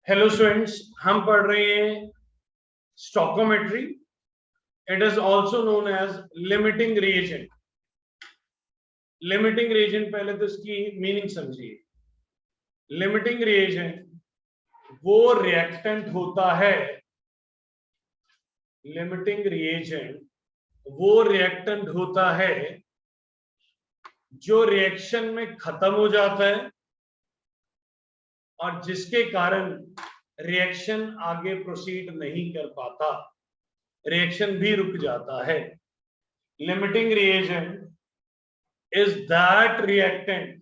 Hello students, हम पढ़ रहे हैं stoichiometry. It is also known as limiting reagent. Limiting reagent, पहले तो इसकी मीनिंग समझिए। लिमिटिंग रिएजेंट वो रिएक्टेंट होता है, लिमिटिंग रिएजेंट वो रिएक्टेंट होता है जो रिएक्शन में खत्म हो जाता है और जिसके कारण रिएक्शन आगे प्रोसीड नहीं कर पाता, रिएक्शन भी रुक जाता है। Limiting reagent is that reactant.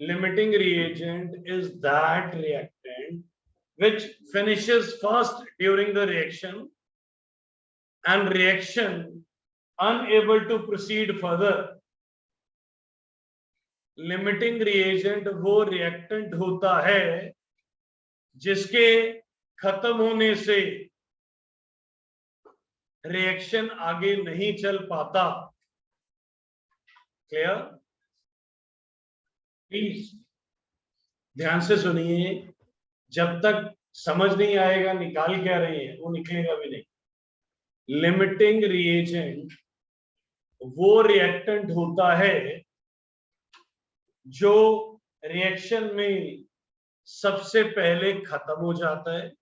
Limiting reagent is that reactant which finishes first during the reaction and reaction unable to proceed further. Limiting reagent वो reactant होता है जिसके खत्म होने से रिएक्शन आगे नहीं चल पाता। क्लियर? प्लीज ध्यान से सुनिए, जब तक समझ नहीं आएगा निकाल क्या रहे हैं वो निकलेगा भी नहीं। लिमिटिंग रिएजेंट वो रिएक्टेंट होता है जो रिएक्शन में सबसे पहले खत्म हो जाता है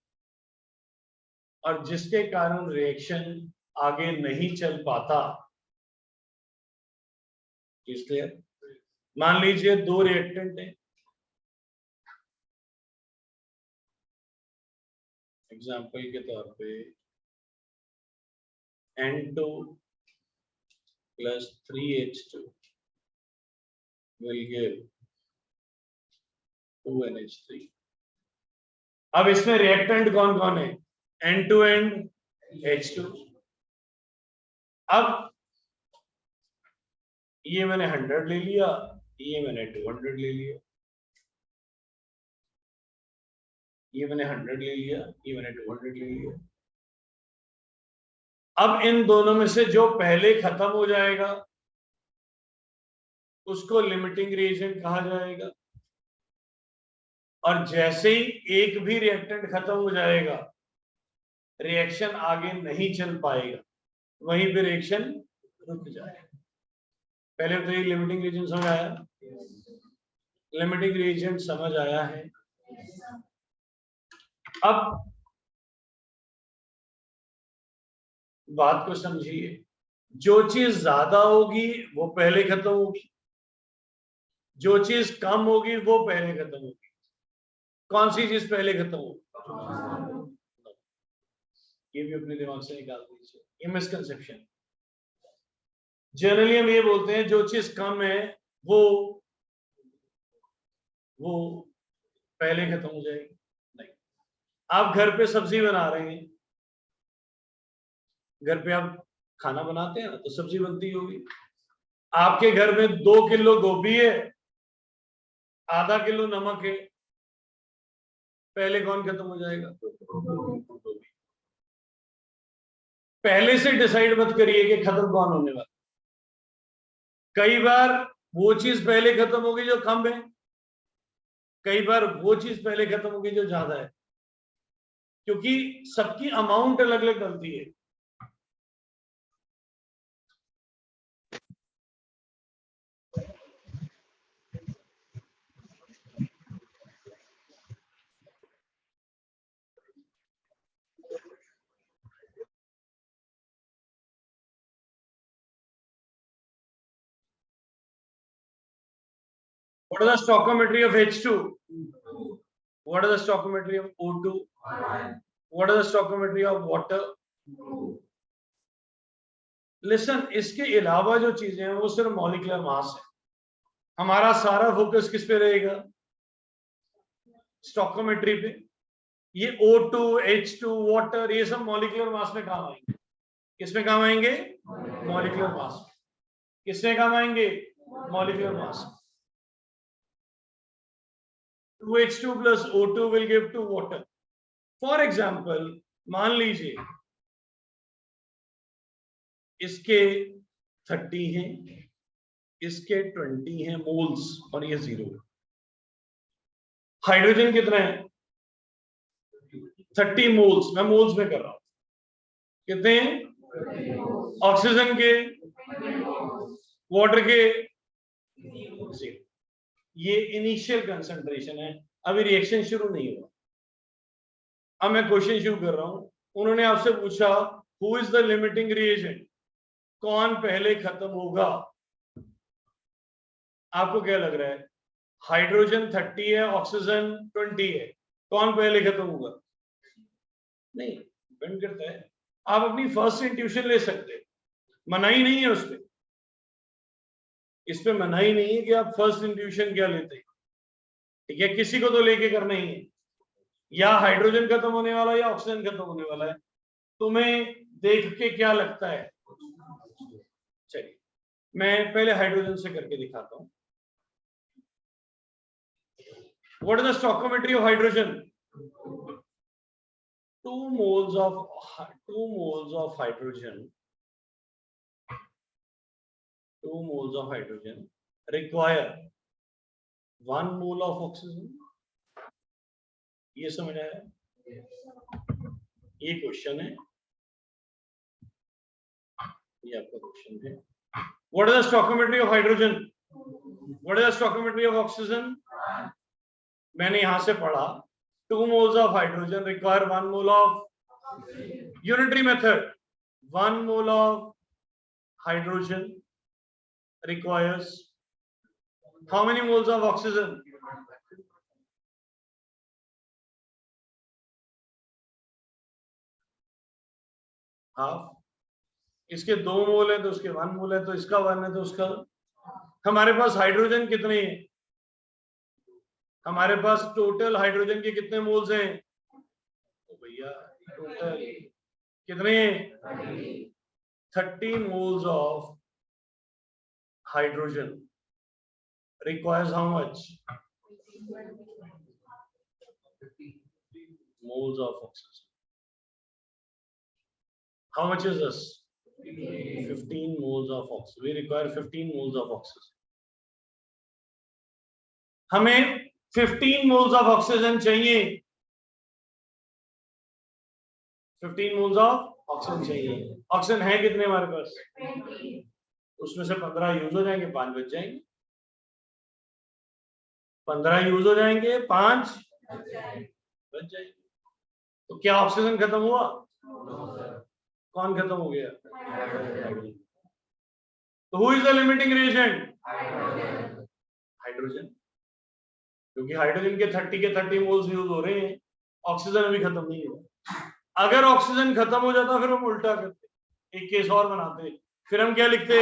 और जिसके कारण रिएक्शन आगे नहीं चल पाता। इसलिए मान लीजिए दो रिएक्टेंट हैं, एग्जाम्पल के तौर पे N2 plus 3H2 will give 2NH3। अब इसमें रिएक्टेंट कौन कौन है? N2 and H2। अब ये मैंने 100 ले लिया, ये मैंने 200 ले लिया, ये मैंने 100 ले लिया, ये मैंने 200 ले लिया। अब इन दोनों में से जो पहले खत्म हो जाएगा उसको लिमिटिंग रिएजेंट कहा जाएगा, और जैसे ही एक भी रिएक्टेंट खत्म हो जाएगा रिएक्शन आगे नहीं चल पाएगा, वहीं पे रिएक्शन रुक जाएगा। पहले तो ये लिमिटिंग रिएजेंट समझ आया? लिमिटिंग रिएजेंट समझ आया है। अब बात को समझिए, जो चीज ज्यादा होगी वो पहले खत्म होगी, जो चीज कम होगी वो पहले खत्म होगी। कौन सी चीज पहले खत्म होगी? ये भी अपने दिमाग से निकाल दीजिए, ये मिसकंसेप्शन। जनरली हम ये बोलते हैं जो चीज कम है वो पहले खत्म हो जाएगी। नहीं, आप घर पे सब्जी बना रहे हैं, घर पे आप खाना बनाते हैं ना तो सब्जी बनती होगी। आपके घर में 2 किलो गोभी है, आधा किलो नमक है, पहले कौन खत्म हो जाएगा? गोभी। पहले से डिसाइड मत करिए कि खत्म कौन होने वाला। कई बार वो चीज पहले खत्म होगी जो कम है, कई बार वो चीज पहले खत्म होगी जो ज्यादा है, क्योंकि सबकी अमाउंट अलग अलग डलती है। What is the stoichiometry of H2? What is the stoichiometry of O2? What is the stoichiometry of water? Listen, इसके अलावा जो चीजें हैं वो सिर्फ मॉलिक्यूलर मास है। हमारा सारा फोकस किस पे रहेगा? स्टोइकोमेट्री पे। ये O2, H2, वाटर, ये सब मॉलिक्यूलर मास में काम आएंगे। किसमें काम आएंगे? Molecular mass. किसमें काम आएंगे? Molecular mass. 2H2 plus O2 will give 2 water. For example, मान लीजिए इसके 30 हैं, इसके 20 हैं मोल्स और ये 0 है। हाइड्रोजन कितना है? 30 मोल्स, मैं मोल्स में कर रहा हूं। कितने? ऑक्सीजन के, वाटर के, ये इनिशियल कंसंट्रेशन है, अभी रिएक्शन शुरू नहीं हुआ। अब मैं क्वेश्चन शुरू कर रहा हूं। उन्होंने आपसे पूछा who is the limiting reagent, कौन पहले खत्म होगा? आपको क्या लग रहा है? हाइड्रोजन 30 है, ऑक्सीजन 20 है, कौन पहले खत्म होगा? नहीं, डिपेंड करता है। आप अपनी फर्स्ट इंट्यूशन ले सकते हैं, मनाही नहीं है उस पर, इस पे मनाही नहीं है कि आप फर्स्ट इंट्यूशन क्या लेते हैं, ठीक है? किसी को तो लेके करना ही है, या हाइड्रोजन खत्म होने वाला है या ऑक्सीजन खत्म होने वाला है। तुम्हें देख के क्या लगता है? चलिए मैं पहले हाइड्रोजन से करके दिखाता हूं। What is the stoichiometry of hydrogen? 2 moles of hydrogen, 2 moles of hydrogen require 1 mole of oxygen। ये समझ आया? ये क्वेश्चन है, ये आपका क्वेश्चन है। What is the stoichiometry of hydrogen? What is the stoichiometry of oxygen? मैंने यहां से पढ़ा 2 moles of hydrogen require 1 mole of unitary method, 1 mole of hydrogen requires how many moles of oxygen? Half. इसके 2 मोल है तो उसके 1 मोल है, तो इसका 1 है तो उसका। हमारे पास हाइड्रोजन कितने हैं? हमारे पास टोटल हाइड्रोजन के कितने मोल्स हैं? तो भैया टोटल कितने? 30 moles of hydrogen requires how much? Moles of oxygen. How much is this? 15 moles of oxygen. We require 15 moles of oxygen. हमें 15 moles of oxygen चाहिए, 15 moles of oxygen चाहिए। Oxygen है कितने हमारे पास? 20। उसमें से 15 यूज हो जाएंगे, 5 बच जाएंगे। 15 यूज हो जाएंगे, 5 बच जाएंगे। तो क्या ऑक्सीजन खत्म हुआ? कौन खत्म हो गया? तो who is the limiting reagent? Hydrogen. क्योंकि हाइड्रोजन के 30 मोल्स यूज हो रहे हैं, ऑक्सीजन अभी खत्म नहीं हुआ। अगर ऑक्सीजन खत्म हो जाता फिर हम उल्टा करते, एक केस और बनाते। फिर हम क्या लिखते?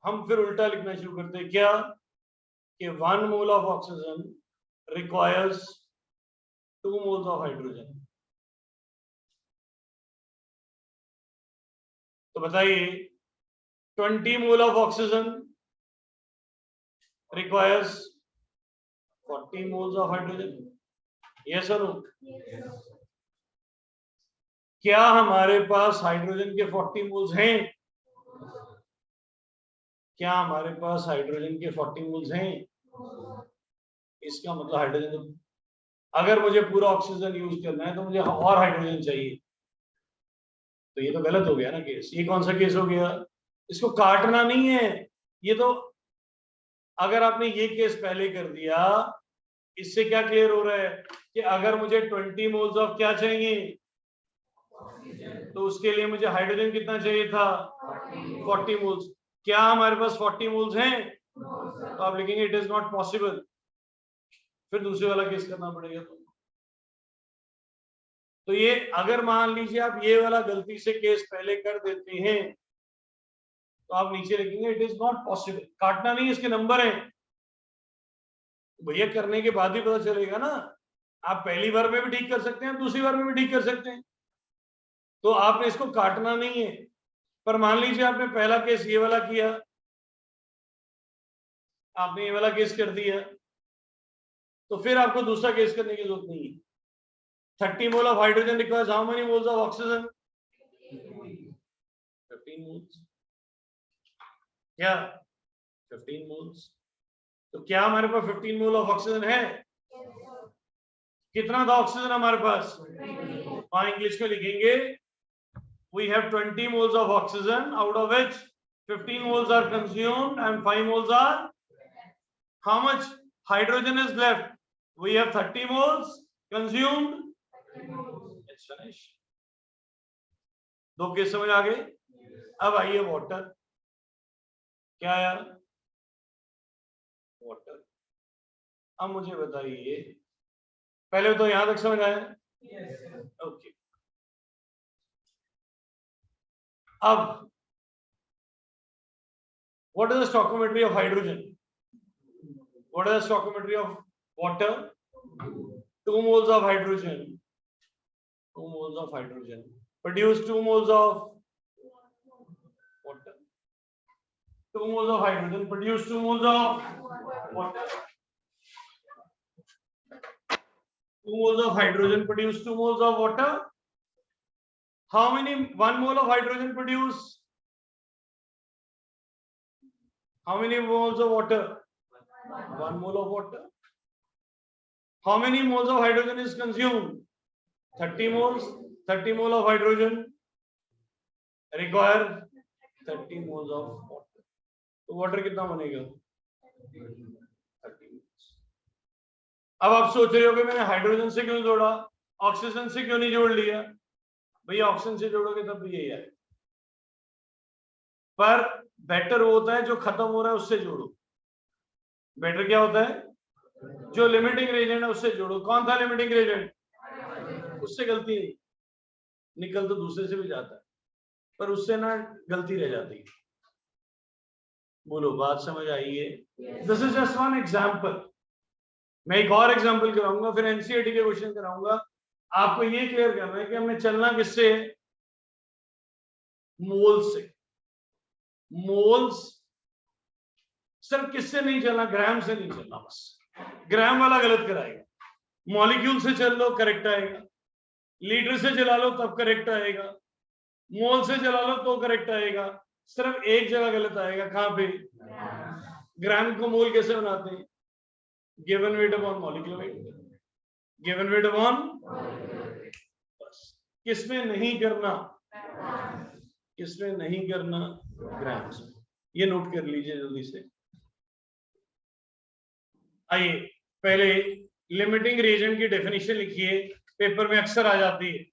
हम फिर उल्टा लिखना शुरू करते। क्या? कि 1 mole of oxygen requires 2 moles of hydrogen. तो बताइए 20 mole of oxygen requires 40 moles of hydrogen। yes or no? क्या हमारे पास हाइड्रोजन के 40 मोल्स हैं? क्या हमारे पास हाइड्रोजन के 40 मोल्स हैं? इसका मतलब हाइड्रोजन तो, अगर मुझे पूरा ऑक्सीजन यूज करना है तो मुझे और हाइड्रोजन चाहिए। तो ये तो गलत हो गया ना केस। ये कौन सा केस हो गया? इसको काटना नहीं है। ये तो अगर आपने ये केस पहले कर दिया, इससे क्या क्लियर हो रहा है कि अगर मुझे 20 मोल्स ऑफ क्या चाहिए, तो उसके लिए मुझे हाइड्रोजन कितना चाहिए था? 40 मोल्स। क्या हमारे पास 40 मोल्स हैं? तो आप लिखेंगे इट इज नॉट पॉसिबल, फिर दूसरे वाला केस करना पड़ेगा। तो ये अगर मान लीजिए आप ये वाला गलती से केस पहले कर देते हैं, तो आप नीचे लिखेंगे इट इज नॉट पॉसिबल। काटना नहीं, इसके नंबर है। भैया करने के बाद ही पता चलेगा ना। आप पहली बार में भी ठीक कर सकते हैं, दूसरी बार में भी ठीक कर सकते हैं। तो आपने इसको काटना नहीं है। पर मान लीजिए आपने पहला केस ये वाला किया, आपने ये वाला केस कर दिया, तो फिर आपको दूसरा केस करने की जरूरत नहीं है। 30 mole of hydrogen requires how many moles of oxygen? 15 moles. क्या 15 मोल्स? तो क्या हमारे पास 15 मोल ऑफ ऑक्सीजन है? कितना था ऑक्सीजन हमारे पास? वहां इंग्लिश में लिखेंगे we have 20 moles of oxygen out of which 15 moles are consumed and 5 moles are, how much hydrogen is left? We have 30 moles consumed, it's finished. दो केस समझ आ गए? अब आइए वाटर, क्या आया? वाटर। अब मुझे बताइए, पहले तो यहां तक समझ आया? ओके। अब what is the stoichiometry of hydrogen? What is the stoichiometry of water? 2 moles of hydrogen, 2 moles of hydrogen produce 2 moles of water. 2 moles of hydrogen produce 2 moles of water. 2 moles of hydrogen produce 2 moles of water. How many 1 mole of hydrogen produce? How many moles of water? 1 mole of water. How many moles of hydrogen is consumed? 30 moles. 30 mole of hydrogen require 30 moles of water. तो water कितना बनेगा? 30 moles. अब आप सोच रहे हो कि मैंने हाइड्रोजन से क्यों जोड़ा, ऑक्सीजन से क्यों नहीं जोड़ लिया? भैया ऑक्सीजन से जोड़ोगे तब भी यही आएगा, पर बेटर वो होता है जो खत्म हो रहा है उससे जोड़ो। बेटर क्या होता है? जो लिमिटिंग रेजेंट है उससे जोड़ो। कौन था लिमिटिंग रेजेंट? उससे गलती नहीं, निकल तो दूसरे से भी जाता है, पर उससे ना गलती रह जाती है। बोलो, बात समझ आई है? This is just one example. मैं एक और एग्जाम्पल कराऊंगा, फिर एनसीईआरटी के क्वेश्चन कराऊंगा। आपको ये क्लियर करना है कि हमें चलना किससे? मोल्स से। मोल्स सिर्फ किससे नहीं चलना? ग्राम से नहीं चलना। बस ग्राम वाला गलत कराएगा। मॉलिक्यूल से चल लो, करेक्ट आएगा। लीटर से चला लो तब करेक्ट आएगा। मोल से चला लो तो करेक्ट आएगा। सिर्फ एक जगह गलत आएगा, कहां पे? ग्राम को मोल कैसे बनाते हैं? Given weight upon molecular weight. Given weight upon, बस। किसमें नहीं करना? किसमें नहीं करना? ग्राम्स। ये नोट कर लीजिए जल्दी से। आइए पहले लिमिटिंग रिएजेंट की डेफिनेशन लिखिए, पेपर में अक्सर आ जाती है।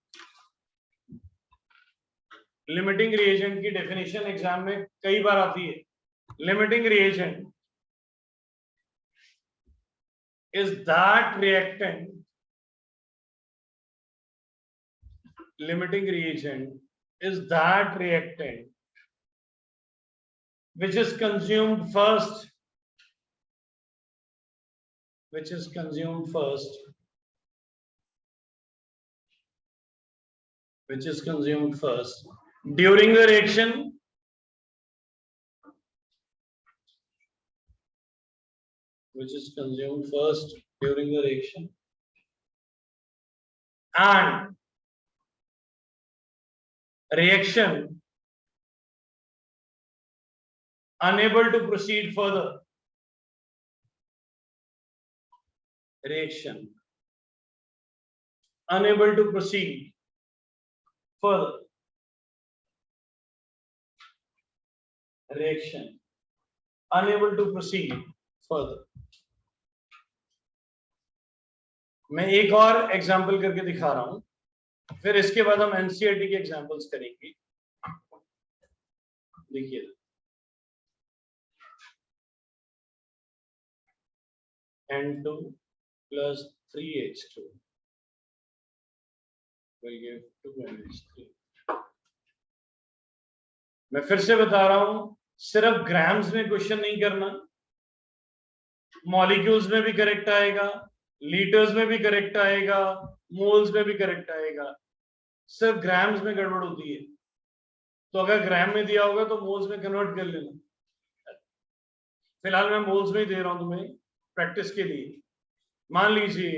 लिमिटिंग रिएजेंट की डेफिनेशन एग्जाम में कई बार आती है। Limiting reagent is that reactant, limiting reagent is that reactant which is consumed first, which is consumed first, which is consumed first during the reaction, which is consumed first during the reaction, and reaction unable to proceed further. Reaction unable to proceed further. Reaction unable to proceed further. मैं एक और example करके दिखा रहा हूं, फिर इसके बाद हम एनसीईआरटी के एग्जांपल्स करेंगे। देखिए, N2 plus 3H2 will give 2NH3। मैं फिर से बता रहा हूं, सिर्फ ग्राम्स में क्वेश्चन नहीं करना, मॉलिक्यूल्स में भी करेक्ट आएगा, लीटर्स में भी करेक्ट आएगा, मोल्स में भी करेक्ट आएगा। सिर्फ ग्राम्स में गड़बड़ होती है, तो अगर ग्राम में दिया होगा तो मोल्स में कन्वर्ट कर लेना। फिलहाल मैं मोल्स में ही दे रहा हूं तुम्हें प्रैक्टिस के लिए। मान लीजिए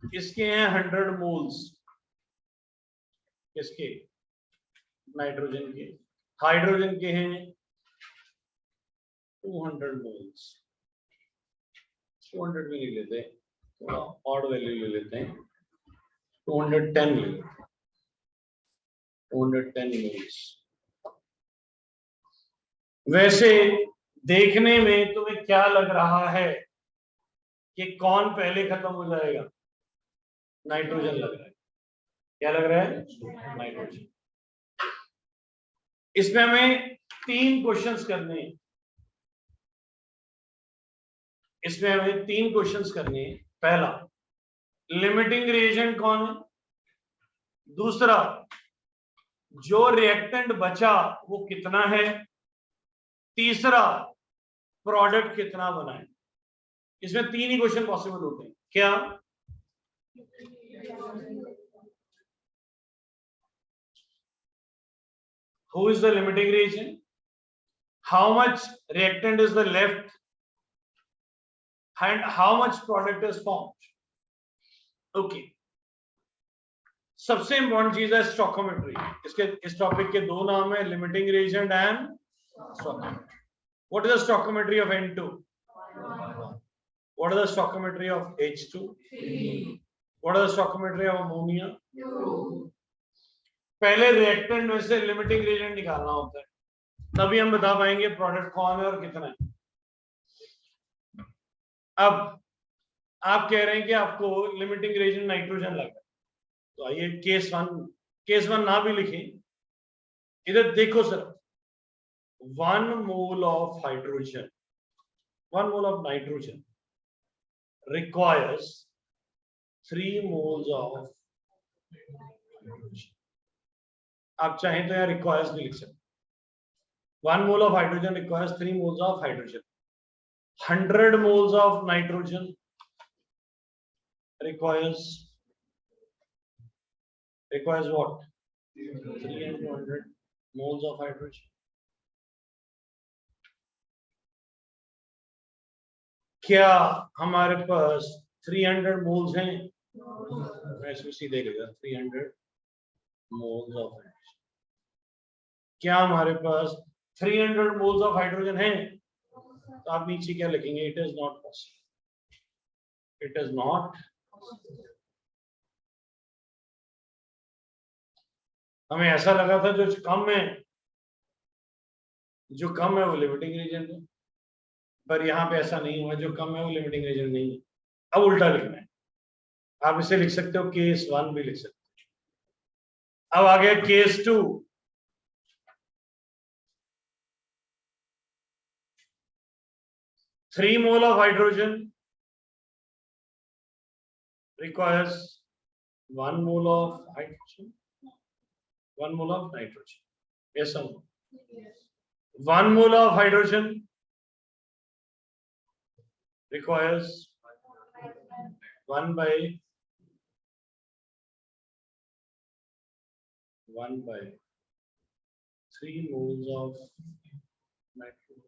इसके हैं 100 मोल्स, इसके नाइट्रोजन के, हाइड्रोजन के हैं 200 मोल्स। 200 भी नहीं लेते, ऑड वैल्यू ले लेते हैं, 210 ले लेते हैं, 210 मोल्स। वैसे देखने में तुम्हें क्या लग रहा है कि कौन पहले खत्म हो जाएगा? नाइट्रोजन लग रहा है। क्या लग रहा है? नाइट्रोजन। इसमें हमें 3 क्वेश्चंस करने हैं। इसमें हमें 3 क्वेश्चंस करने हैं। पहला, लिमिटिंग रिएजेंट कौन है? दूसरा, जो रिएक्टेंट बचा वो कितना है? तीसरा, प्रोडक्ट कितना बनाए? इसमें 3 ही क्वेश्चन पॉसिबल होते हैं। क्या? Who is the limiting reagent? How much reactant is the left? And how much product is formed? Okay. सबसे इंपॉर्टेंट चीज है स्टोइकोमेट्री। इसके इस टॉपिक के 2 नाम है, limiting reagent and stoichiometry. What is the stoichiometry of N2? What is the stoichiometry of H2? 3. What is the stoichiometry of ammonia? 2. पहले reactant में से लिमिटिंग रिएजेंट निकालना होता है, तभी हम बता पाएंगे प्रोडक्ट कौन है और कितना है। अब आप कह रहे हैं कि आपको लिमिटिंग रिएजेंट नाइट्रोजन लगा, तो आइए केस वन ना भी लिखें, इधर देखो sir, 1 mole of hydrogen, 1 mole of nitrogen requires 3 moles of hydrogen. आप चाहें तो यहाँ requires भी लिख सकते। 1 mole of hydrogen requires 3 moles of hydrogen. 100 moles of nitrogen requires what? 300 moles of hydrogen. क्या हमारे पास 300 मोल्स हैं? मैं इसमें सीधे लिखा 300 मोल्स ऑफ हाइड्रोजन। क्या हमारे पास 300 मोल्स ऑफ हाइड्रोजन हैं? तो आप नीचे क्या लिखेंगे? It is not possible. It is not. हमें ऐसा लगा था जो कम है वो लिमिटिंग रीजन है, पर यहाँ पे ऐसा नहीं हुआ। जो कम है वो लिमिटिंग रीजन नहीं है। अब उल्टा लिखना है। आप इसे लिख सकते हो केस 1 भी लिख सकते हो। अब आ गया case 2। Three mole of hydrogen requires 1 mole of hydrogen, 1 mole of nitrogen. Yes or no? Yes. 1 mole of hydrogen requires 1 by 3 moles of nitrogen.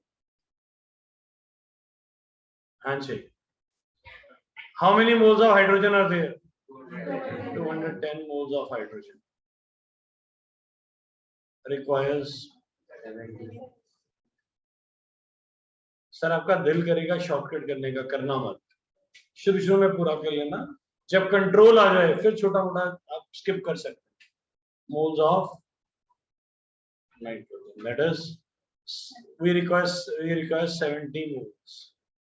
Handshake. How many moles of hydrogen are there? 210 moles of hydrogen requires 70. Sir आपका दिल करेगा shortcut करने का, करना मत। शुरू में पूरा कर लेना, जब कंट्रोल आ जाए फिर छोटा मोटा आप स्किप कर सकते हैं। Moles of nitrogen, that is we require 70 moles.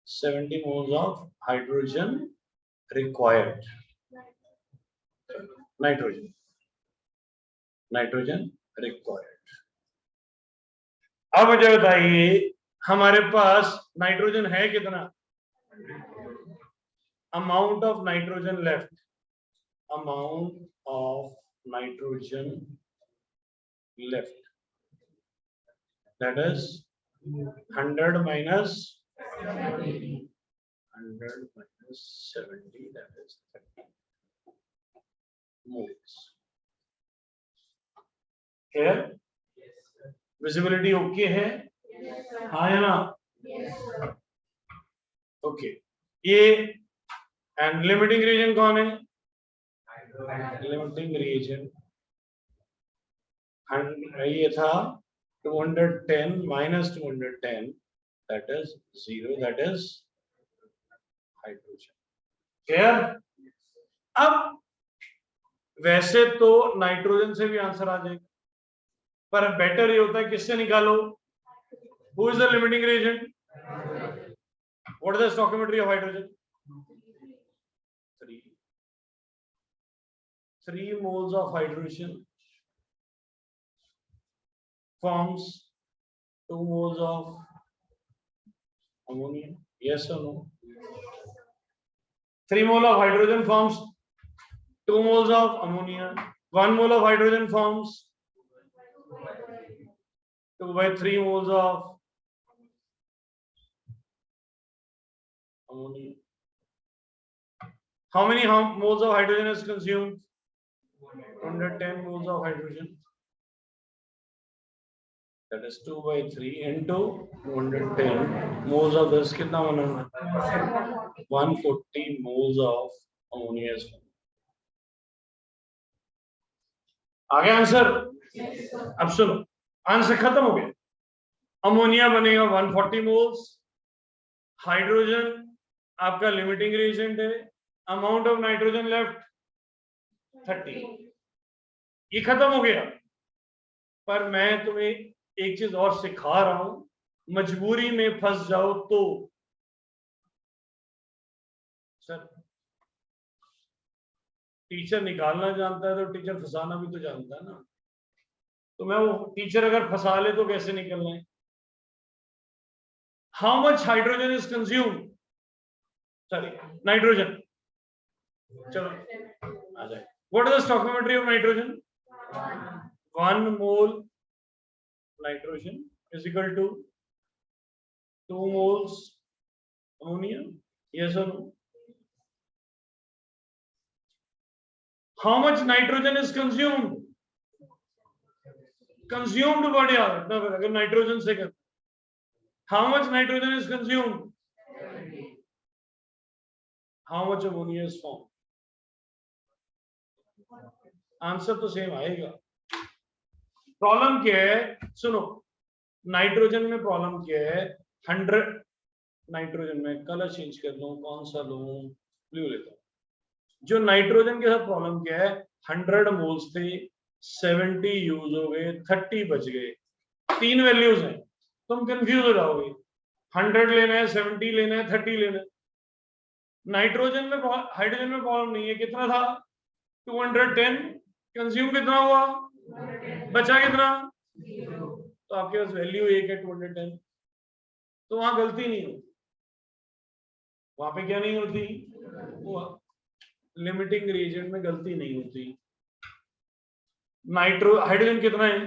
70 moles of hydrogen required. Nitrogen required. अब मुझे बताइए हमारे पास नाइट्रोजन है कितना? Amount of nitrogen left, amount of nitrogen left, that is 100 minus 70, that is 30 moles. Here visibility okay है? हाँ है ना? ओके। ये एंड लिमिटिंग रीजन कौन है? लिमिटिंग रीजन ये था 210 minus 210, that is 0, that is hydrogen. Clear? अब वैसे तो नाइट्रोजन से भी आंसर आ जाएगा, पर बेटर ये होता है किससे निकालो? Who is the limiting reagent? What is the stoichiometry of hydrogen? 3 moles of hydrogen forms 2 moles of ammonia. Yes or no? 3 mole of hydrogen forms 2 moles of ammonia. 1 mole of hydrogen forms 2/3 moles of ammonia. How many moles of hydrogen is consumed? 110 moles of hydrogen. That is 2/3 into 110 moles of this. कितना बना? 140 moles of ammonia. आ गया answer? अब सुनो, answer खत्म हो गया। Ammonia बनेगा 140 moles, hydrogen आपका लिमिटिंग रिएजेंट है, अमाउंट ऑफ नाइट्रोजन लेफ्ट 30। ये खत्म हो गया। पर मैं तुम्हें एक चीज और सिखा रहा हूं, मजबूरी में फंस जाओ तो। सर टीचर निकालना जानता है तो टीचर फंसाना भी तो जानता है ना। तो मैं वो टीचर अगर फंसा ले तो कैसे निकलना है? How much hydrogen is consumed? Sorry, nitrogen. चलो आ जाए। What is the stoichiometry of nitrogen? 1 mole nitrogen is equal to 2 moles ammonia. Yes और no? How much nitrogen is consumed? Consumed word यार, अगर नाइट्रोजन से कर, how much nitrogen is consumed? How much ammonia is form? Answer तो same आएगा। Problem क्या है? सुनो, नाइट्रोजन में प्रॉब्लम क्या है? 100 नाइट्रोजन में कलर चेंज कर लूं, कौन सा लूं? ब्लू लेता हूं। जो नाइट्रोजन के साथ प्रॉब्लम क्या है? 100 मोल्स थे, 70 यूज हो गए, 30 बच गए। 3 वैल्यूज हैं, तुम कंफ्यूज हो जाओगे। 100 लेना है, 70 लेना है, 30 लेना है। नाइट्रोजन में हाइड्रोजन में प्रॉब्लम नहीं है। कितना था? 210। कंज्यूम कितना हुआ? बचा कितना? तो आपके पास वैल्यू 1 है 210। तो वहां गलती नहीं होती। वहां पे क्या नहीं होती? लिमिटिंग रिएजेंट में गलती नहीं होती। हाइड्रोजन कितना है?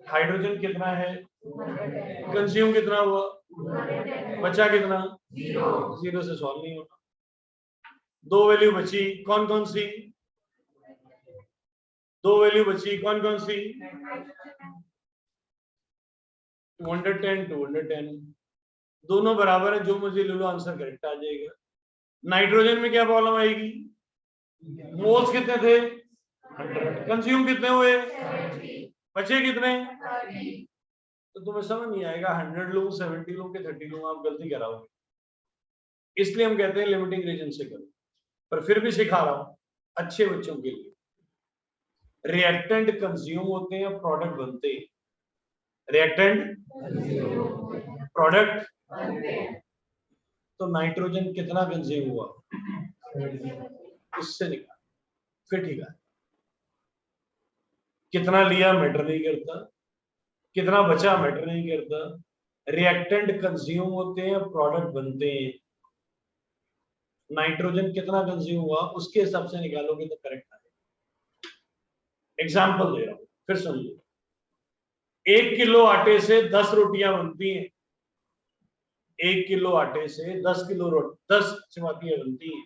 हाइड्रोजन कितना है? कंज्यूम कितना हुआ? बचा कितना? 0 से सॉल्व नहीं होता। 2 वैल्यू बची, कौन कौन सी? 2 वैल्यू बची, कौन कौन सी? 210 210 दोनों बराबर है। जो मुझे ले लो, आंसर करेक्ट आ जाएगा। नाइट्रोजन में क्या प्रॉब्लम आएगी? मोल्स कितने थे? 100। कंज्यूम कितने हुए? बचे कितने? तो तुम्हें समझ नहीं आएगा 100 लूं, 70 लूं कि 30 लूं, आप गलती कराओगे। इसलिए हम कहते हैं लिमिटिंग रीजन से करो। पर फिर भी सिखा रहा हूं अच्छे बच्चों के लिए। रिएक्टेंट कंज्यूम होते हैं, प्रोडक्ट बनते हैं। Reactant product. तो नाइट्रोजन कितना कंज्यूम हुआ उससे निकाल, फिर ठीक है। कितना लिया मैटर नहीं करता, कितना बचा मैटर नहीं करता। रिएक्टेंट कंज्यूम होते हैं, प्रोडक्ट बनते हैं। नाइट्रोजन कितना कंज्यूम हुआ उसके हिसाब से निकालोगे तो करेक्ट आएगा। एग्जांपल दे रहा हूं, फिर सुन लो। 1 किलो आटे से 10 रोटियां बनती हैं। 1 किलो आटे से 10 चपातियां बनती हैं।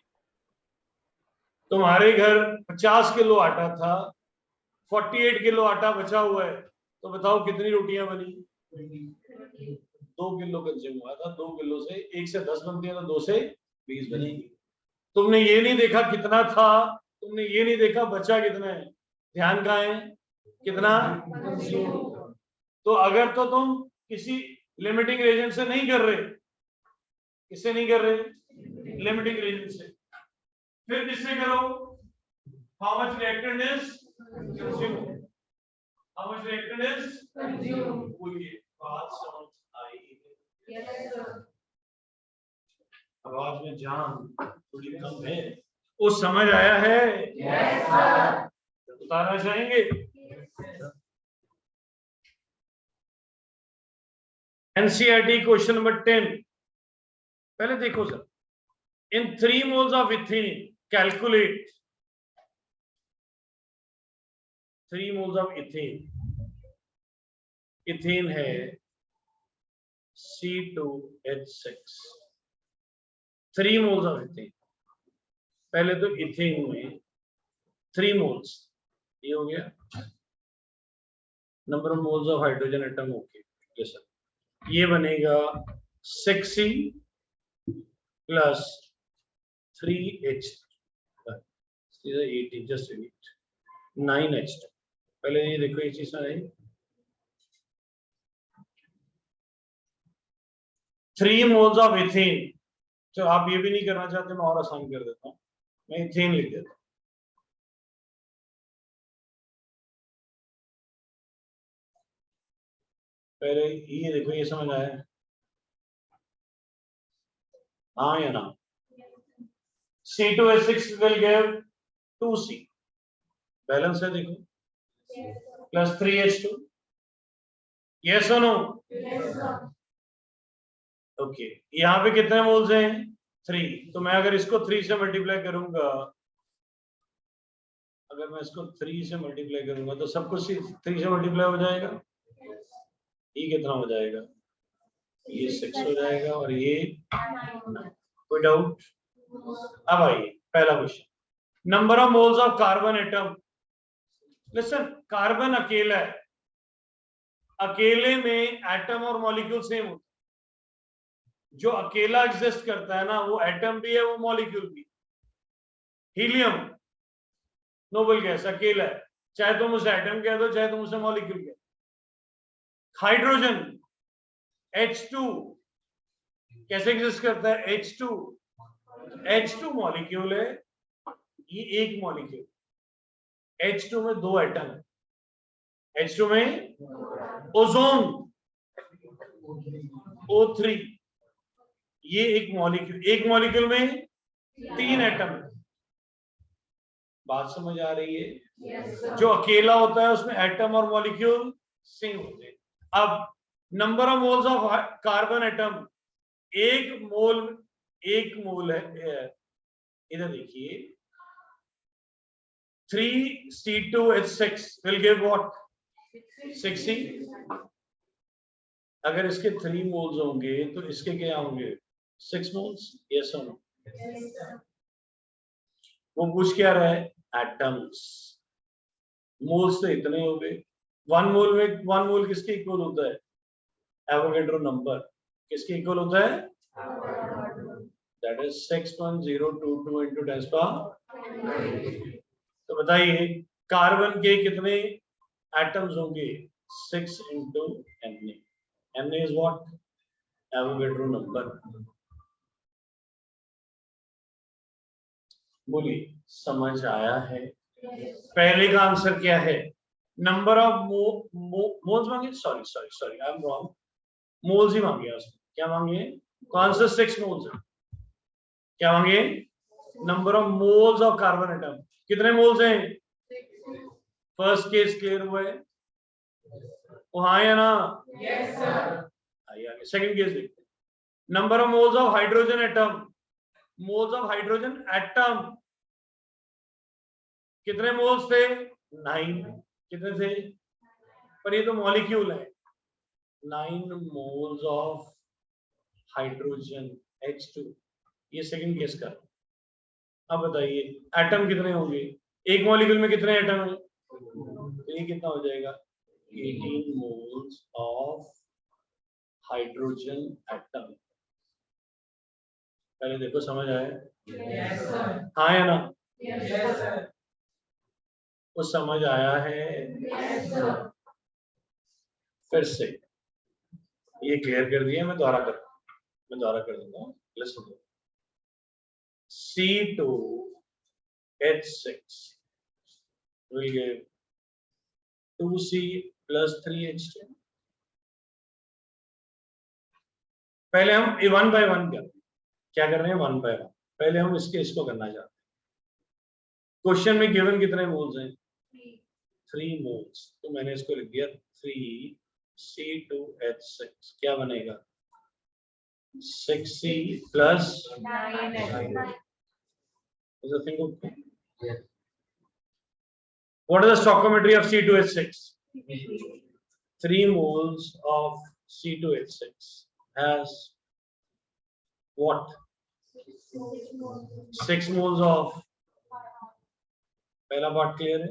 तुम्हारे घर 50 किलो आटा था, 48 किलो आटा बचा हुआ है, तो बताओ कितनी रोटियां बनी? 2 किलो कंज्यूम हुआ था। 2 किलो से 1 से 10 बनती है, तो 2 से 20 बनेगी। तुमने ये नहीं देखा कितना था, तुमने ये नहीं देखा बचा कितना है। ध्यान कहाँ है? कितना कंज्यूम। तो अगर तो तुम किसी लिमिटिंग रिएजेंट से नहीं कर रहे, किससे नहीं कर रहे? लिमिटिंग रीजन से। फिर किससे करो, how much reactant is consumed, how much reactant is consumed. कोई बात समझ आई? Yes sir. आवाज में जान थोड़ी कम है, वो समझ आया है? Yes sir. उतारना चाहेंगे? NCERT question number 10। पहले देखो sir, in 3 moles of ethene calculate 3 moles of ethene। Ethane है C2H6, 3 moles of ethene। पहले तो इथेन में 3 moles, ये हो गया। Number of moles of hydrogen atom, okay sir, ये बनेगा 6C plus 3H, 18 just 9H2। पहले ये देखो ये चीज आई 3 moles ऑफ इथेन। तो आप ये भी नहीं करना चाहते, मैं और आसान कर देता हूँ, मैं इथेन लिख देता हूँ। पहले ये देखो, ये समझ आया? हाँ या ना? C2H6 will give 2C, balance है देखो, प्लस 3H2, यस और नो? ओके, यहाँ पे कितने मोल्स हैं? 3। तो मैं अगर इसको 3 से मल्टीप्लाई करूंगा, अगर मैं इसको 3 से मल्टीप्लाई करूंगा तो सब कुछ 3 से मल्टीप्लाई हो जाएगा। ये कितना हो जाएगा? ये 6 हो जाएगा और ये 9। कोई डाउट? अब आइए पहला question, number of moles of carbon atom. Listen, carbon अकेला है, अकेले में एटम और मॉलिक्यूल सेम होता है। जो अकेला एग्जिस्ट करता है ना, वो एटम भी है, वो मॉलिक्यूल भी। हीलियम नोबल गैस अकेला है, चाहे तुम उसे एटम कह दो चाहे तुम उसे मॉलिक्यूल कह दो। हाइड्रोजन H2 कैसे एग्जिस्ट करता है? H2 मॉलिक्यूल है, ये एक मॉलिक्यूल। H2 में 2 एटम है, H2 में ओजोन O3, ये एक मॉलिक्यूल में 3 एटम। बात समझ आ रही है? जो अकेला होता है उसमें एटम और मॉलिक्यूल सेम होते हैं। अब number of moles of carbon atom, एक मोल है, इधर देखिए 3C2H6 will give what? 6C। अगर इसके 3 मोल्स होंगे तो इसके क्या होंगे? 6 मोल्स, यस और नो? वो पूछ क्या रहा है? एटम्स। मोल्स तो इतने हो गए। 1 मोल किसके इक्वल होता है? Avogadro number. किसके इक्वल होता है? That is 61022 into 10 power। तो बताइए कार्बन के कितने एटम्स होंगे? 6 into Na। Na is what? Avogadro number. बोलिए, समझ आया है? पहले का आंसर क्या है? नंबर ऑफ मोल्स मांगे, sorry I am wrong, moles ही मांगे उसने। क्या मांगे? कौन से 6 मोल्स है? क्या मांगे? Number of moles of carbon atom. कितने मोल्स हैं? फर्स्ट केस क्लियर हुआ है? हाँ या ना? Yes sir. आइए सेकंड केस देखते हैं। Number of moles of hydrogen atom, moles of hydrogen atom कितने मोल्स थे? 9। कितने थे? पर ये तो मॉलिक्यूल है। 9 मोल्स ऑफ हाइड्रोजन H2, ये सेकंड केस का। अब बताइए एटम कितने होंगे? एक मॉलिक्यूल में कितने एटम है? तो ये कितना हो जाएगा? 18 मोल्स ऑफ हाइड्रोजन एटम। पहले देखो समझ आया? yes, हाँ या ना? yes, वो समझ आया है? yes, फिर से ये क्लियर कर दिया, मैं दोबारा कर दूंगा। Listen. C2H6 will give 2C plus 3H2. पहले हम 1 by 1 कर, क्या कर रहे हैं 1 by 1. पहले हम इसको करना चाहते हैं. क्वेश्चन में गिवन कितने मोल्स हैं? 3 मोल्स. तो मैंने इसको लिख दिया 3C2H6. क्या बनेगा? 6C plus 9H. Is the thing okay? Yes. What is the stoichiometry of C2H6? 3 moles of C2H6 has what? 6 moles of. पहला पार्ट क्लियर है?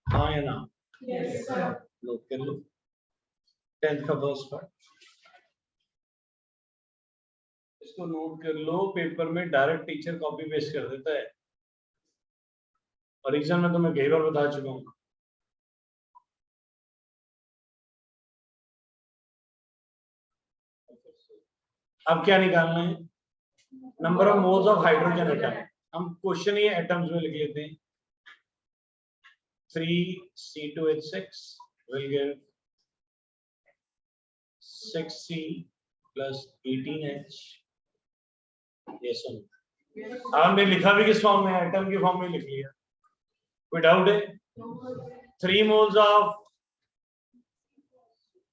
हाँ या ना? नोट कर लो 10th का फर्स्ट पार्ट. इसको नोट कर लो. पेपर में डायरेक्ट टीचर कॉपी पेस्ट कर देता है. और एग्जाम में तो मैं कई बार बता चुका हूँ. अब क्या निकालना है? Number of moles of hydrogen atom. हम क्वेश्चन ही एटम्स में लिख लेते हैं. 3C2H6 will give 6C plus 18H. yes or no? हमने लिखा भी किस फॉर्म में? एटम के फॉर्म में लिख लिया. कोई डाउट है? 3 moles of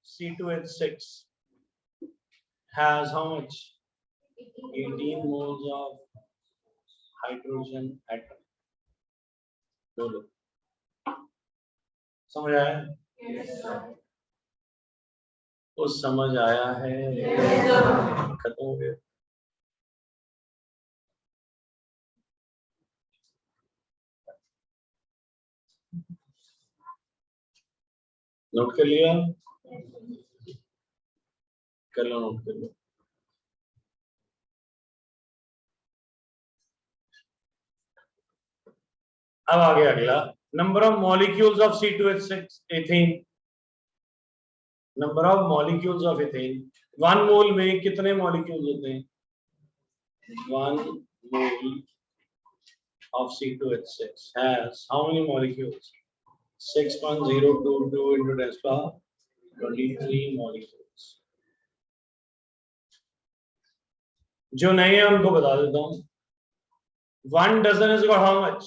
C2H6 has how much? 18 moles of hydrogen atom. बोलो समझ आया? तो समझ आया है? खत्म हो गया. नोट कर लिया? कर लो, नोट कर लो. अब आगे अगला. Number of molecules of C2H6 ethane. Number of molecules of ethane. 1 मोल में कितने मॉलिक्यूल्स होते हैं? 1 mole of C2H6 has how many molecules? 6.022 into 10 power 23 molecules. जो नहीं है उनको बता देता हूँ. 1 dozen is got how much?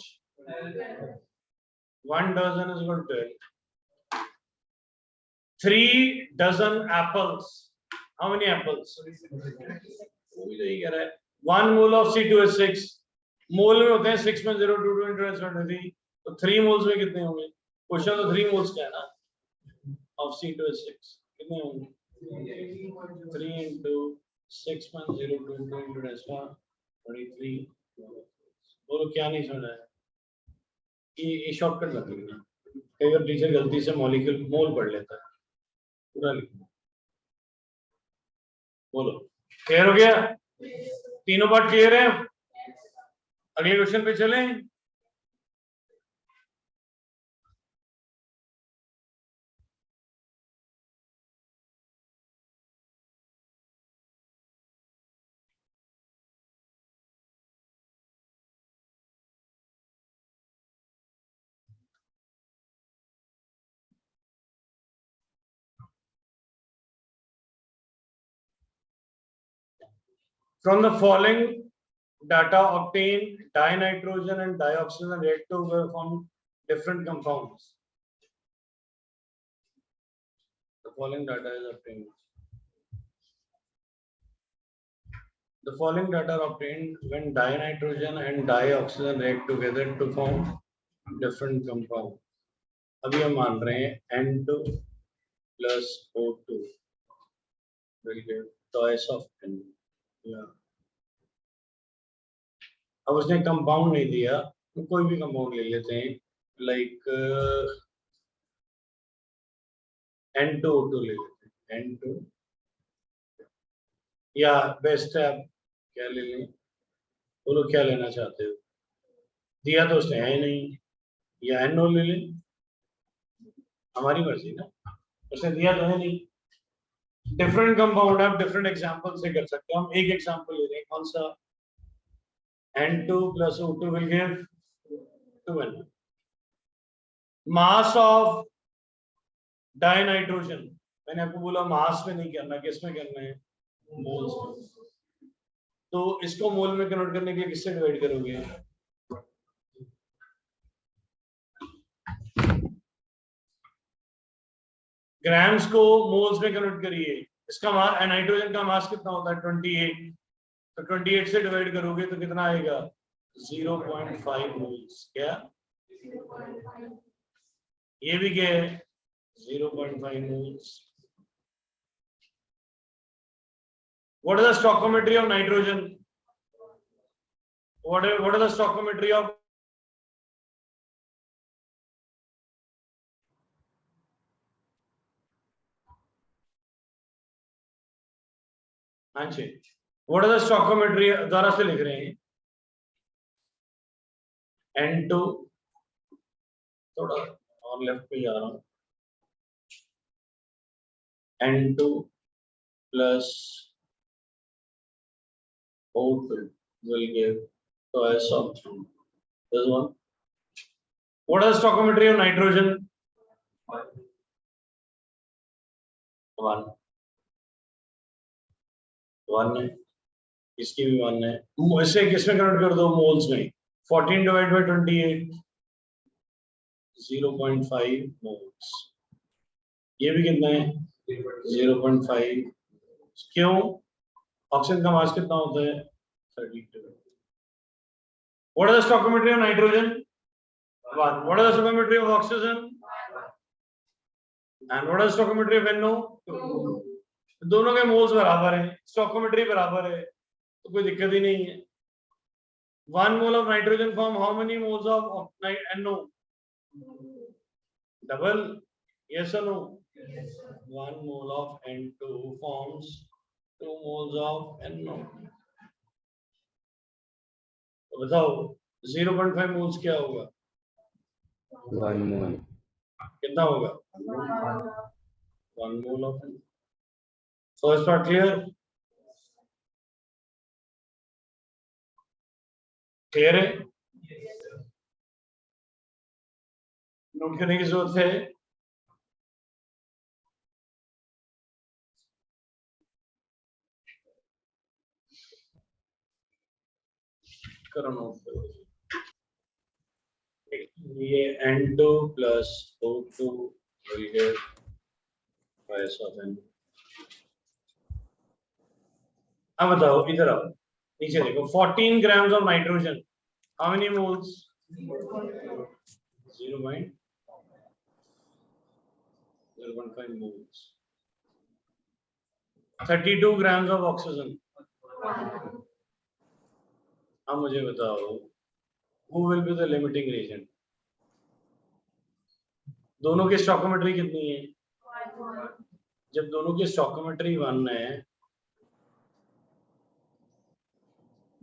1 dozen is got 12. 3 dozen apples. How many apples? वो भी तो यही कह रहा है. 1 mole of C2H6 मोल में होते हैं 6.022 into 1023. तो 3 moles में कितने होंगे? क्वेश्चन तो 3 moles का है ना. of C2H6 कितने होंगे? 3 into 6.022 into 1023. बोलो क्या नहीं सुना है? ये शॉर्टकट मत लिखना. कई बार टीचर गलती से मॉलिक्यूल मोल पढ़ लेता है. पूरा लिखना. बोलो क्लियर हो गया? तीनों पार्ट क्लियर है? अगले क्वेश्चन पे चलें. From the following data obtained, dinitrogen and dioxygen react to form different compounds. The following data is obtained. The following data are obtained when dinitrogen and dioxygen react together to form different compound. अभी हम मान रहे हैं N2 plus O2 will give twice of N. अब उसने compound नहीं दिया तो कोई भी कंपाउंड ले लेते हैं. लाइक N2O2 ले लेते हैं. N2 या बेस्ट है. आप क्या ले लें? बोलो क्या लेना चाहते हो? दिया तो उसने है नहीं. या NO ले लें. हमारी मर्जी ना. उसने दिया तो है नहीं. डिफरेंट कंपाउंड आप डिफरेंट एग्जांपल से कर सकते हो. हम एक एग्जांपल ले रहे हैं. कौन सा? N2 plus O2 will give 2N. Mass of dinitrogen, मैंने आपको बोला मास में नहीं करना, किस में करना है, मोल्स में। तो इसको मोल में कन्वर्ट करने के लिए किससे डिवाइड करोगे, ग्राम्स को मोल्स में कन्वर्ट करिए। इसका मास, नाइट्रोजन का मास कितना होता है 28, तो 28 से डिवाइड करोगे तो कितना आएगा 0.5 मोल्स। क्या ये भी क्या है 0.5 moles. What is the stoichiometry of nitrogen? What is the stoichiometry of What is the stoichiometry द्वारा से लिख रहे हैं N2, थोड़ा और लेफ्ट पे जा रहा हूँ, N2 plus O2 will give twice of this one. What is the stoichiometry of nitrogen? 1 है, इसकी भी 1 है। इसे किसमें कन्वर्ट कर दो, मोल्स में। 14 डिवाइड बाय 28 0.5 मोल्स। ये भी कितना है 0.5। क्यों, ऑक्सीजन का मास कितना होता है 32। What is the stoichiometry of nitrogen? 1. What is the stoichiometry of oxygen? And what is the stoichiometry of NO? 2. दोनों के मोल्स बराबर हैं, स्टोइकोमेट्री बराबर है, तो कोई दिक्कत ही नहीं है। 1 mole of nitrogen form how many moles of NO? Double? Yes or no? Yes, 1 mole of N2 forms 2 moles of NO. तो बताओ 0.5 मोल्स क्या होगा, 1 mole. कितना होगा 1 mole of NO. First part clear? Clear है? नोट करने की जरूरत है? करो नोट करो। ये N2 plus O2 will give twice of N. अब बताओ, इधर आओ, नीचे देखो, 14 grams of nitrogen, how many moles? 0.5 moles. 32 grams of oxygen. अब मुझे बताओ, who will be the limiting reagent? दोनों की स्टोइकोमेट्री कितनी है? जब दोनों की स्टोइकोमेट्री 1 है,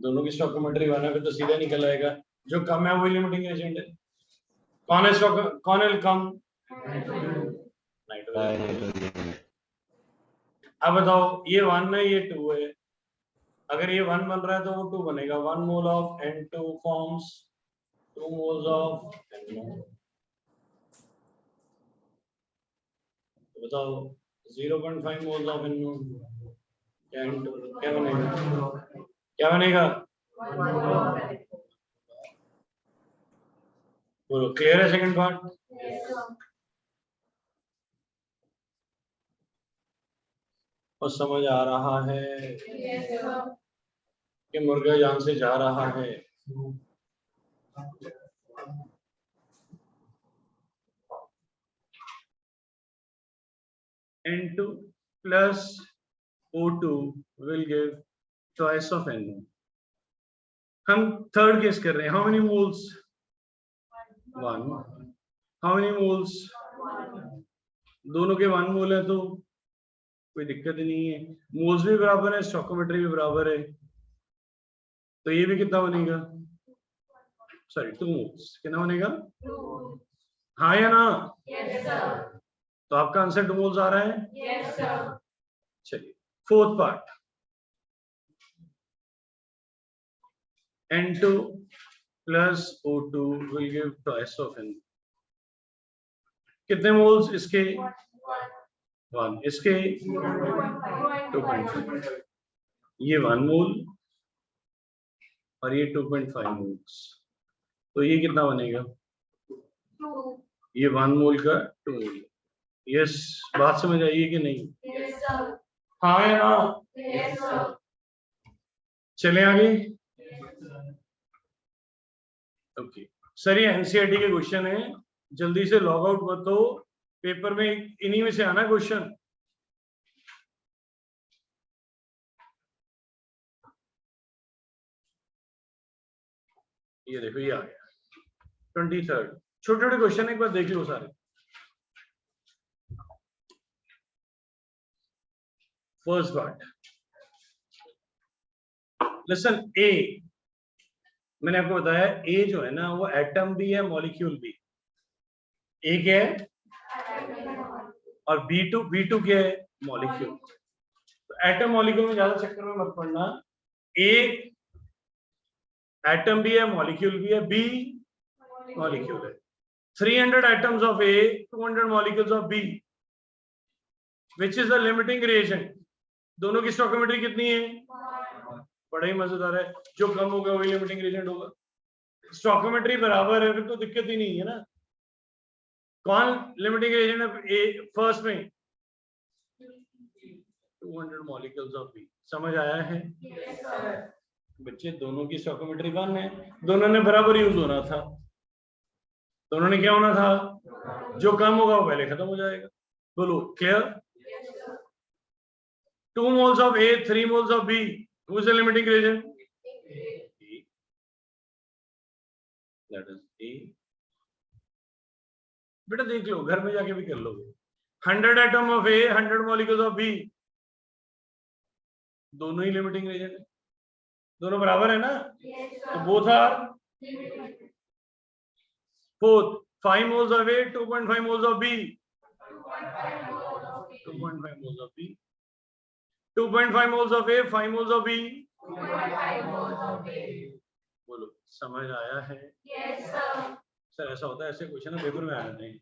दोनों की स्टोइकोमेट्री 1 है, फिर तो सीधा निकल आएगा जो कम है वही लिमिटिंग एजेंट है। कौन है कौन है कम? नाइट्रोजन। अब बताओ, ये 1 है, ये 2 है, अगर ये 1 बन रहा है तो वो 2 बनेगा। 1 mole of N2 forms 2 moles of NO। तो बताओ 0.5 मोल्स ऑफ NO क्या बनेगा, क्या बनेगा? बोलो, क्लियर है सेकंड पार्ट? और समझ आ रहा है कि मुर्गा जान से जा रहा है? N2 plus O2 will give twice of NO. हम थर्ड केस कर रहे हैं, how many moles? 1. how many moles? दोनों के 1 मोल है तो कोई दिक्कत ही नहीं है, मोल्स भी बराबर है, स्टोइकोमेट्री भी बराबर है, तो ये भी कितना बनेगा, सॉरी 2 मोल्स, कितना बनेगा? हाँ या ना? yes, sir. तो आपका आंसर 2 मोल्स आ रहा है? yes, sir. चलिए fourth part, N2 plus O2 will give twice of N. कितने मोल्स इसके? 1. इसके 2.5. ये 1 मोल और ये 2.5 मोल्स, तो ये कितना बनेगा? ये 1 मोल का 2 मोल। यस, बात समझ आई है कि नहीं? Yes, sir. हाँ या ना? Yes, sir. चले आगे। ओके सर, ये एनसीईआरटी के क्वेश्चन है, जल्दी से लॉग आउट मत हो, पेपर में इन्हीं में से आना क्वेश्चन। ये देखो, ये आ गया 23rd। छोटे छोटे क्वेश्चन एक बार देख लो सारे। फर्स्ट पार्ट, लेसन ए। मैंने आपको बताया ए जो है ना, वो एटम भी है, मॉलिक्यूल भी। ए क्या है? और बी टू क्या है? मॉलिक्यूल। तो एटम मॉलिक्यूल में ज्यादा चक्कर में मत पड़ना। ए एटम भी है, मॉलिक्यूल भी है, बी मॉलिक्यूल है। 300 atoms of A, 200 molecules of B. Which is the limiting reagent? दोनों की स्टोइकियोमेट्री कितनी है? बड़ा ही मजेदार है, जो कम होगा वही लिमिटिंग रेजेंट होगा। स्टोइकियोमेट्री बराबर है, फिर तो दिक्कत ही नहीं है ना। कौन लिमिटिंग रेजेंट है ए फर्स्ट में? 200 मॉलिक्यूल्स ऑफ बी। समझ आया है? Yes, sir. बच्चे, दोनों की स्टोइकियोमेट्री 1 है, दोनों ने बराबर यूज होना था। दोनों ने क्या होना था? जो कम होगा वो पहले खत्म हो जाएगा। बोलो clear? 2 moles of A, 3 moles of B. Who is the limiting reagent? A. That is A. बेटा देख लो, घर में जाके भी कर लोगे। 100 atom of A, 100 molecules of B. दोनों ही लिमिटिंग रेजेंट है, दोनों बराबर है ना? Yes, तो sir. both are fourth. 5 moles of A, 2.5 moles of B. 2.5 moles of B. 2.5 moles of A, 5 moles of B. बोलो समझ आया है? Yes, sir. सर ऐसा होता है, ऐसे क्वेश्चन ना पेपर में आ जाते हैं,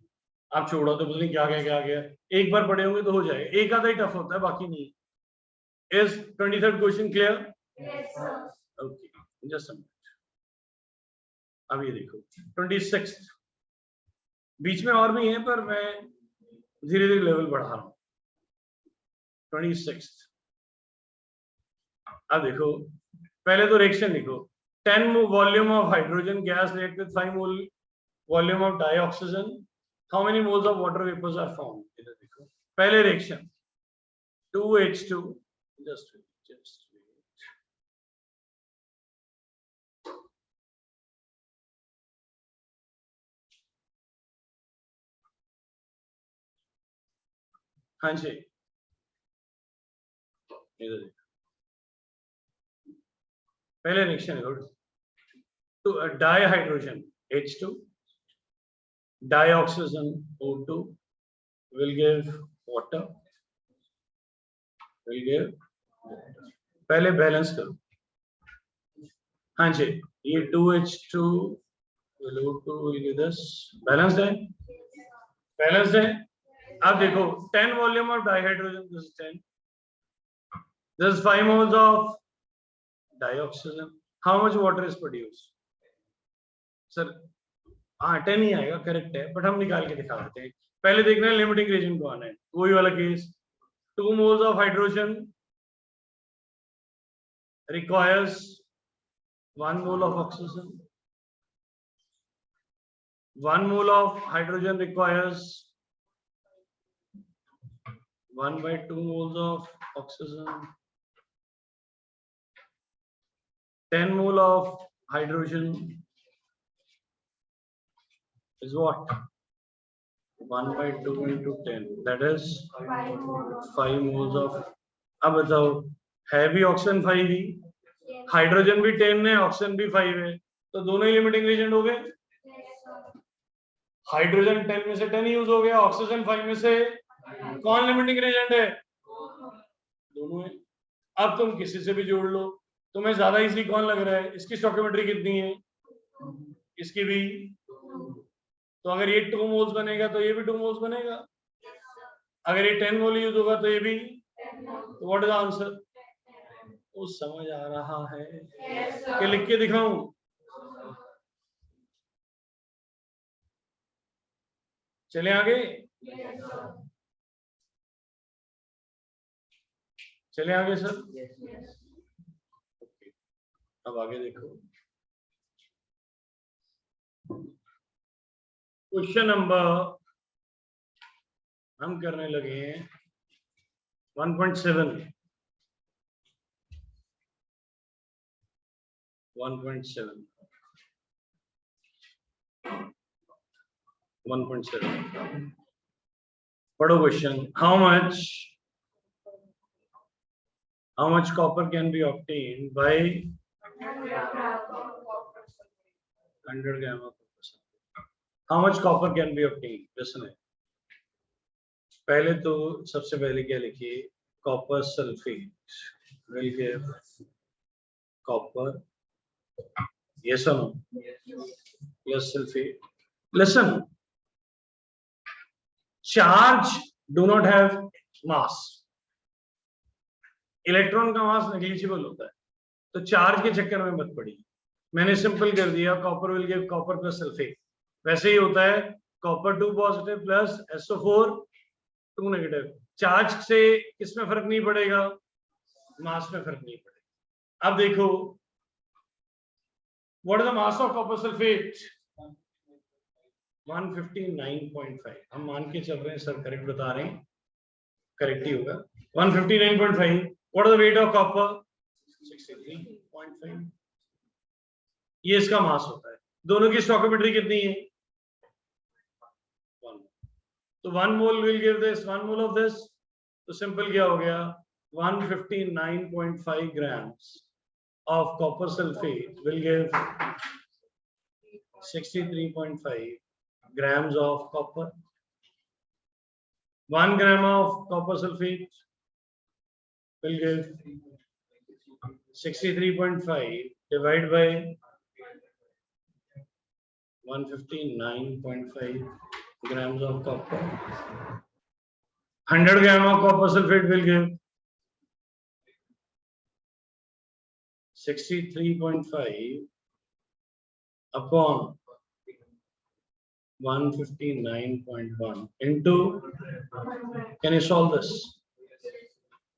आप छोड़ो तो पता नहीं क्या क्या क्या गया। एक बार पढ़े होंगे तो हो जाएगा, एक आधा ही टफ होता है, बाकी नहीं। Is 23rd question clear? Yes, sir. Okay just a minute. अब ये देखो 26th, बीच में और भी है पर मैं धीरे धीरे लेवल बढ़ा रहा हूँ। 26th, अब देखो पहले तो रिएक्शन लिखो। 10 volume of hydrogen gas react with 5 mole volume of dioxygen. How many moles of water vapors are formed? इधर देखो, पहले रिएक्शन 2H2, just wait. हाँ जी, इधर देखो, पहले रिएक्शन तो dihydrogen H2, dioxygen O2 will give water, पहले बैलेंस करो। हाँ जी, ये 2H2 will O2 will give this, balanced है? बैलेंस्ड है। अब देखो 10 volume of dihydrogen, this is 10, this is 5 moles of dioxygen. How much water is produced? Sir हाँ 10 ही आएगा, करेक्ट है, बट हम निकाल के दिखा देते हैं। पहले देखना है लिमिटिंग रीजन कौन है, वही वाला case. 2 moles of hydrogen requires 1 mole of oxygen. 1 mole of hydrogen requires 1/2 moles of oxygen. 10 mole of hydrogen is what? 1/2 into 10, that is 5 moles of। अब बताओ, है भी ऑक्सीजन 5 ही, हाइड्रोजन भी 10 है, ऑक्सीजन भी 5 है, तो दोनों ही लिमिटिंग रीजन हो गए। हाइड्रोजन 10 में से 10 यूज हो गया, ऑक्सीजन 5 में से कौन लिमिटिंग रीजन है? दोनों है। अब तुम किसी से भी जोड़ लो तुम्हें ज्यादा इजी कौन लग रहा है? इसकी स्टोइकियोमेट्री कितनी है? इसकी भी। तो अगर ये 2 मोल्स बनेगा तो ये भी 2 मोल्स बनेगा। अगर ये 10 मोल यूज होगा तो ये भी। तो व्हाट इज आंसर? वो समझ आ रहा है कि लिख के दिखाऊं? चले आगे, चले आगे सर। ओके, अब आगे देखो। क्वेश्चन नंबर हम करने लगे हैं 1.7। 1.7 पढ़ो question. How much copper can be obtained by 100 gram of copper? How much copper can be obtained? प्रश्न है। पहले तो सबसे पहले क्या लिखिए? Copper sulphate will give copper, yes or no, plus sulfate. Listen, charge do not have mass. Electron का मास negligible होता है, तो चार्ज के चक्कर में मत पड़ी। मैंने सिंपल कर दिया, copper will give copper plus sulphate. वैसे ही होता है, copper 2 positive plus SO4 2 negative. Charge से किसमें फर्क नहीं पड़ेगा? मास में फर्क नहीं पड़ेगा। अब देखो, what is the mass of copper sulfate? 159.5। हम मान के चल रहे हैं सर, करेक्ट बता रहे हैं, करेक्ट ही होगा। 159.5। what is the weight of copper? 63.5। ये इसका मास होता है। दोनों की स्टोइकियोमेट्री कितनी है? 1। तो 1 mole will give this, 1 mole of this. तो सिंपल क्या हो गया? 159.5 grams of copper sulfate will give 63.5 grams of copper. 1 gram of copper sulfate will give 63.5 divided by 159.5 grams of copper. 100 gram of copper sulfate will give 63.5 upon 159.1 into, can you solve this?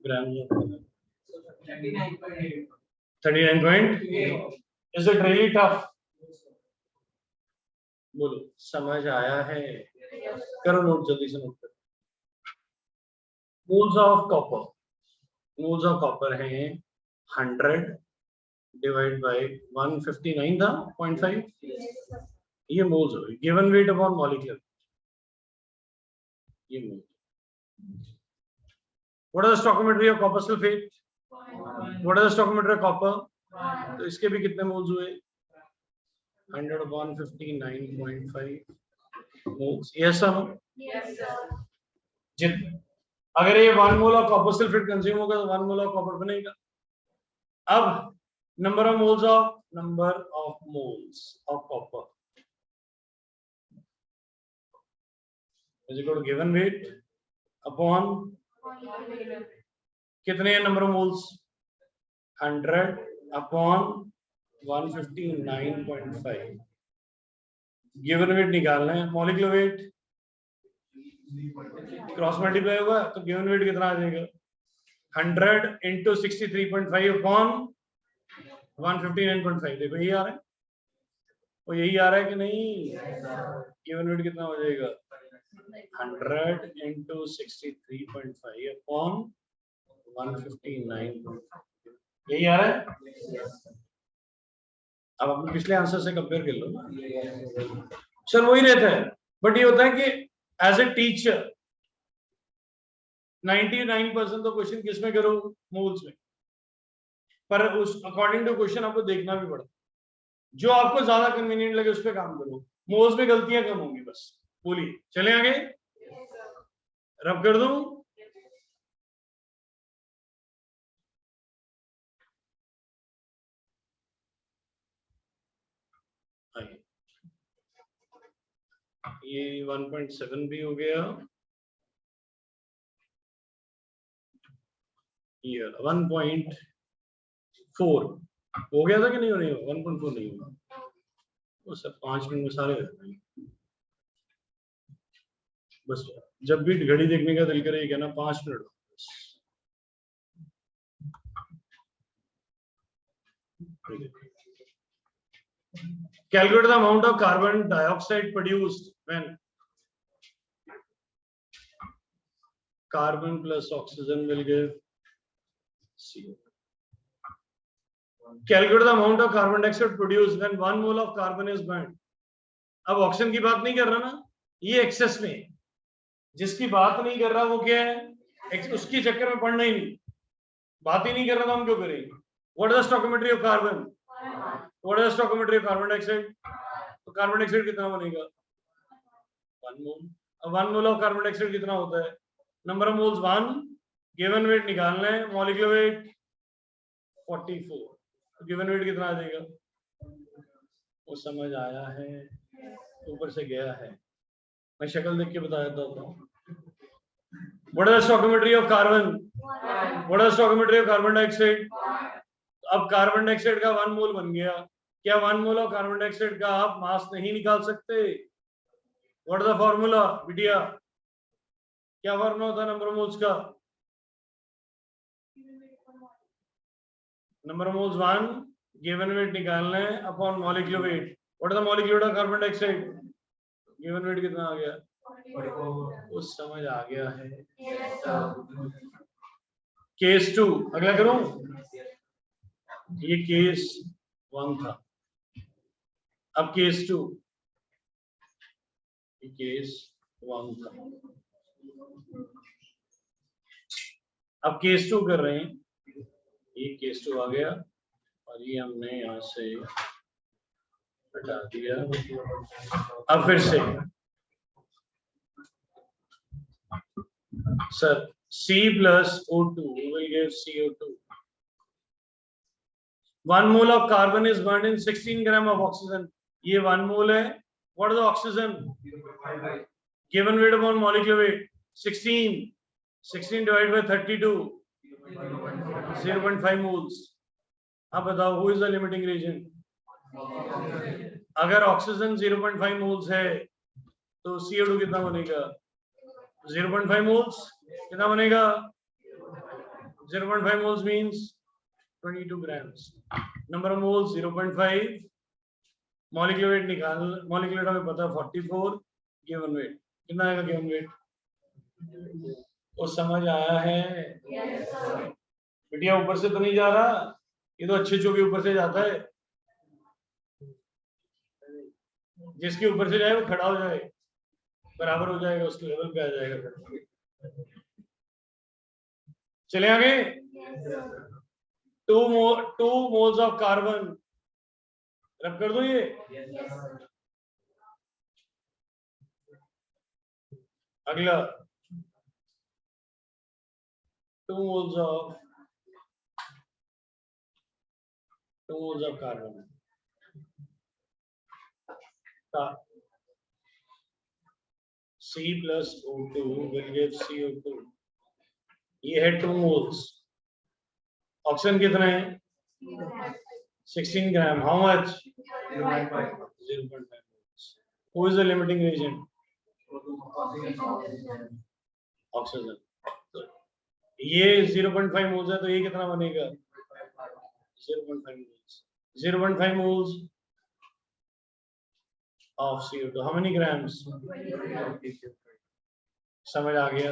Grams of 39.8. Is it really tough? बोलो, समझ आया है? करो note, जल्दी से note करो। Moles of copper हैं 100 divide by 159 था 0.5। ये मोल्स हो गए। गिवन वेट अपॉन मॉलिक्यूलर, ये mole. What is the stoichiometry of copper sulphate? What is the stoichiometry of copper? तो इसके भी कितने मोल्स हुए? 100 upon 59.5 मोल्स। Yes sir? अगर ये 1 mole of copper sulphate consume होगा तो 1 मोल ऑफ कॉपर बनेगा। अब number of moles of copper is equal to given weight upon कितने हैं number of moles? 100 upon 159.5। Given weight निकालना है। मॉलिक्यूलर वेट क्रॉस मल्टीप्लाई होगा तो गिवन वेट कितना आ जाएगा? 100 इंटू 63.5 अपॉन 159.5। देखो यही आ रहा है, वो यही आ रहा है कि नहीं? गिवन वेट कितना हो जाएगा? 100 इंटू 63.5 अपॉन 159.5। यही आ रहा है। अब अपने पिछले आंसर से कंपेयर कर लो। सर वही रहता है, बट ये होता है कि एज ए टीचर 99% तो क्वेश्चन किस में करो? मोल्स में। पर उस अकॉर्डिंग टू क्वेश्चन आपको देखना भी पड़ता है। जो आपको ज्यादा कन्वीनियंट लगे उस पर काम करो। मोल्स में गलतियां कम होंगी बस। बोलिए, चले आगे। रब कर दूं? आइए, ये 1.7 भी हो गया, ये 1.4 हो गया था कि नहीं हो रही हो? 1.4 नहीं होगा वो सब 5 मिनट में सारे हो जाएंगे। बस जब भी घड़ी देखने का दिल करे, कहना 5 मिनट बस। Calculate the amount of carbon dioxide produced when carbon plus oxygen will give CO. Calculate the amount of carbon dioxide produced when 1 mole of carbon is burned. अब ऑक्सीजन की बात नहीं कर रहा ना, ये एक्सेस में। जिसकी बात नहीं कर रहा वो क्या है? उसकी चक्कर में पड़ना ही नहीं, बात ही नहीं कर रहा तो हम क्यों करेंगे? What is the stoichiometry of carbon? What is the stoichiometry of carbon dioxide? तो कार्बन डाइऑक्साइड कितना बनेगा? 1 मोल। अब 1 मोल ऑफ कार्बन डाइऑक्साइड कितना होता है? Number of moles 1, given weight निकालना है, मॉलिक्यूलर वेट 44, तो गिवन वेट कितना आ जाएगा? वो समझ आया है? ऊपर से गया है? मैं शक्ल देख के बता देता हूँ। What is the stoichiometry of carbon? What is the stoichiometry of carbon dioxide? अब कार्बन डाइऑक्साइड का 1 मोल बन गया। क्या 1 मोल ऑफ कार्बन डाइऑक्साइड का आप मास नहीं निकाल सकते? व्हाट इज द फॉर्मूला बिटिया? क्या फॉर्मूला होता है नंबर ऑफ मोल्स का? Number of moles 1, given weight निकालना है upon molecular weight. What is the molecular of carbon dioxide? Given weight कितना आ गया? वो समझ आ गया है? केस 2 अगला करूं? ये केस 1 था, अब केस 2, ये केस 1 था, अब केस 2 कर रहे हैं। ये केस 2 आ गया और ये हमने यहां से हटा दिया। अब फिर से sir C plus O2 will give CO2. 1 mole of carbon is burned in 16 gram of oxygen. ये 1 mole है। What is the oxygen? Given weight upon molecular weight 16. 16 divided by 32. 0.5 moles. अब बताओ who is the limiting reagent? अगर oxygen 0.5 moles है तो CO2 कितना बनेगा? 0.5 moles कितना बनेगा? 0.5 moles means 22 grams. Number of moles 0.5, molecular weight निकाल, molecular weight हमें पता है 44, given weight कितना आएगा? given weight वो समझ आया है? बेटिया ऊपर से तो नहीं जा रहा, ये तो अच्छे चो के ऊपर से जाता है। जिसके ऊपर से जाए वो खड़ा हो जाए, बराबर हो जाएगा, उसके लेवल पे आ जाएगा। चले आगे। 2 moles of carbon रब कर दो ये। अगला 2 moles of carbon C plus O2 will give CO2. ये है 2 moles। ऑक्सीजन कितना है? 16 gram. How much? 0.5 moles. Who is the limiting reagent? Oxygen. ये 0.5 moles है तो ये कितना बनेगा? 0.5 moles। 0.5 moles of CO2. How many grams? समझ आ गया?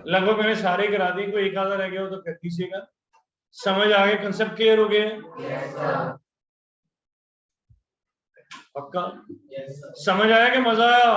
लगभग मैंने सारे करा दिए, कोई एक आधा रह गया हो तो कर दीजिएगा। समझ आ गया? कंसेप्ट क्लियर हो गया? पक्का? समझ आया कि मजा आया?